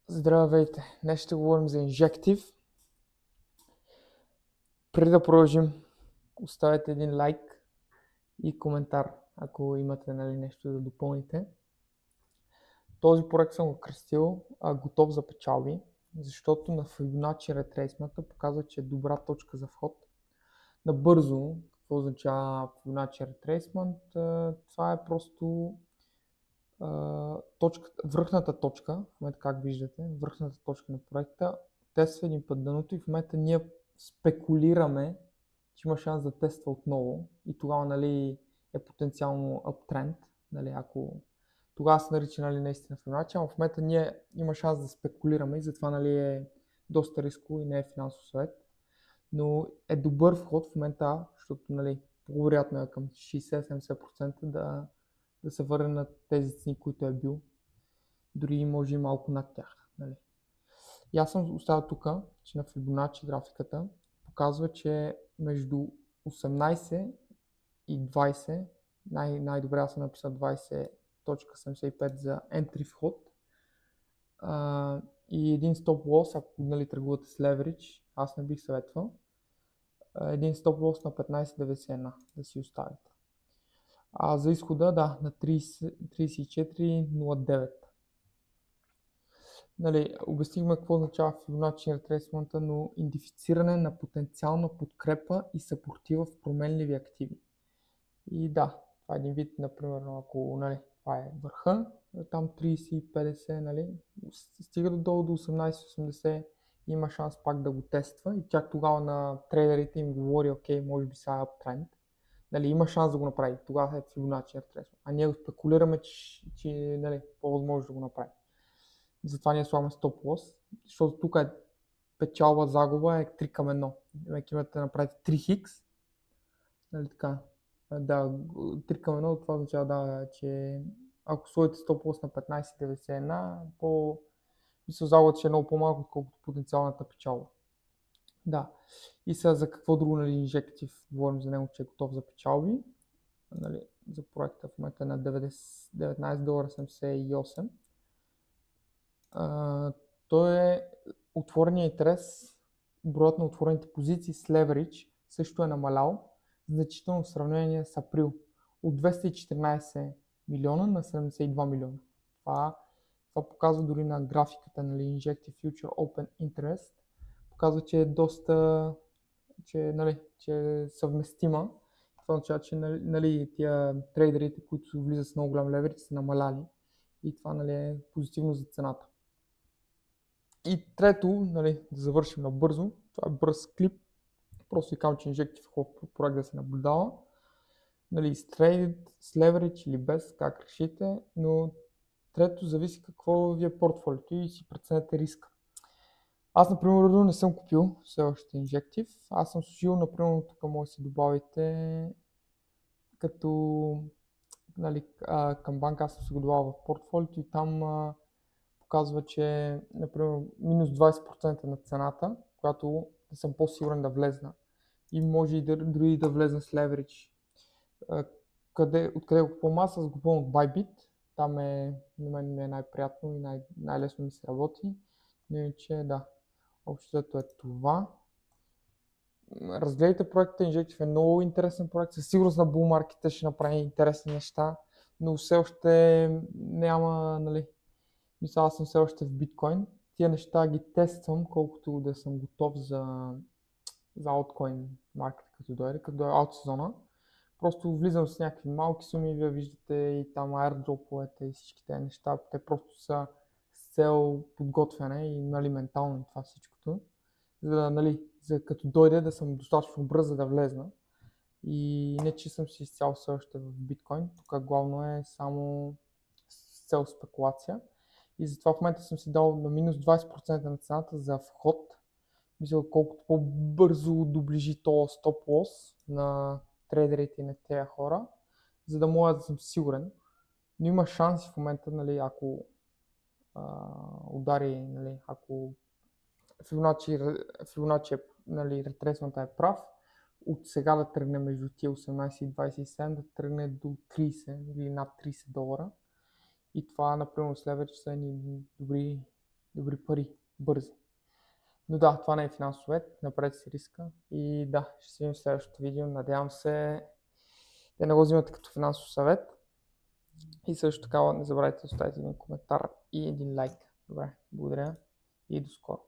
Здравейте! Днес ще говорим за инжектив. Преди да продължим, оставете един лайк и коментар, ако имате нещо да допълните. Този проект съм го кръстил готов за печалби, защото на Fibonacci ретрейсмента показва, че е добра точка за вход. Набързо, какво означава Fibonacci ретрейсмент? Това е просто връхната точка, в момента как виждате, връхната точка на проекта, тества един път дъното и в момента ние спекулираме, че има шанс да тества отново и тогава е потенциално uptrend, ако тогава се нарича наистина Fibonacci, но в момента ние има шанс да спекулираме и затова е доста рисково и не е финансов съвет, но е добър вход в момента, защото по-вероятно е към 60-70% да се върне на тези цени, които е бил. Дори може и малко над тях. И аз съм оставил тук, че на Fibonacci графиката показва, че между 18 и 20, най-добре аз съм написал 20.75 за entry вход, и един стоп лос, ако търгувате с leverage, аз не бих съветвал, един стоп лос на 15.91 да си оставите. А за изхода, на 34.09. Обяснихме какво означава Fibonacci ретрейсмента, но идентифициране на потенциална подкрепа и съпротива в променливи активи. И това е един вид, например, ако това е върха, там 30-50, стига долу до 18-80, има шанс пак да го тества и чак тогава на трейдерите им говори, окей, може би сега е uptrend. Има шанс да го направи, тогава е Fibonacci ретрейсмент. А ние го спекулираме, че по-възможно да го направи. Затова ние слагаме стоп лос, защото тук е печалба, загуба е 3 към 1. Имате да направите 3 хикс, така. 3 към 1, това означава, че ако сложите стоп лос на 15.91, загубата ще е много по-малко, отколкото потенциалната печалба. И сега за какво друго, инжектив, говорим за него, че е готов за печалби. За проекта в момента е на $19.78. Той е отворения интерес, броят на отворените позиции с leverage също е намалял значително в сравнение с април. От 214 милиона на 72 милиона. Това показва дори на графиката, Injective Future Open Interest. Показва, че е доста, че е съвместима. Това означава, че тия трейдерите, които влизат с много голям leverage, са намаляли. И това е позитивно за цената. И трето, да завършим набързо, това е бърз клип. Просто ви казвам, че инжектив е хубав проект да се наблюдава. С трейд, с leverage или без, как решите, но трето зависи какво ви е портфолиото и си преценете риска. Аз, например, не съм купил все още инжектив. Аз съм сложил, например, тук може да си добавите като към банка, аз съм си го добавил в портфолиото и там показва, че, например, минус 20% на цената, която да съм по-сигурен да влезна. И може и дори да влезна с leverage. Откъде го купувам аз? Аз го купувам от Bybit. Там на мен ми е най-приятно и най-лесно ми се работи. Но иначе общото е това. Разгледайте проекта, Injective е много интересен проект. Със сигурност на Bull Market ще направи интересни неща, но все още няма, мисля, аз съм все още в биткоин. Тия неща ги тествам, колкото да съм готов за алткоин маркета, като дойде аут сезона. Просто влизам с някакви малки суми, вие виждате и там airdroповете и всички тези неща. Те просто са с цел подготвяне и ментално това всичкото. За като дойде да съм достатъчно бърз, за да влезна. И не че съм си изцяло все още в биткоин. Тук главно е само с цел спекулация. И затова в момента съм си дал на минус 20% на цената за вход. Мисля, колкото по-бързо доближи този стоп лос на трейдерите и на тези хора, за да мога да съм сигурен. Но има шанси в момента, ако удари, ако Fibonacci ретресмента е прав, от сега да тръгне между тия 18 и 27, да тръгне до 30 или над $30. И това, например, с leverage са едни добри пари, бързи. Но да, това не е финансов съвет, направете си риска и да, ще се видим в следващото видео. Надявам се да не го взимате като финансов съвет. И също така не забравяйте да оставите един коментар и един лайк. Добре, благодаря и до скоро.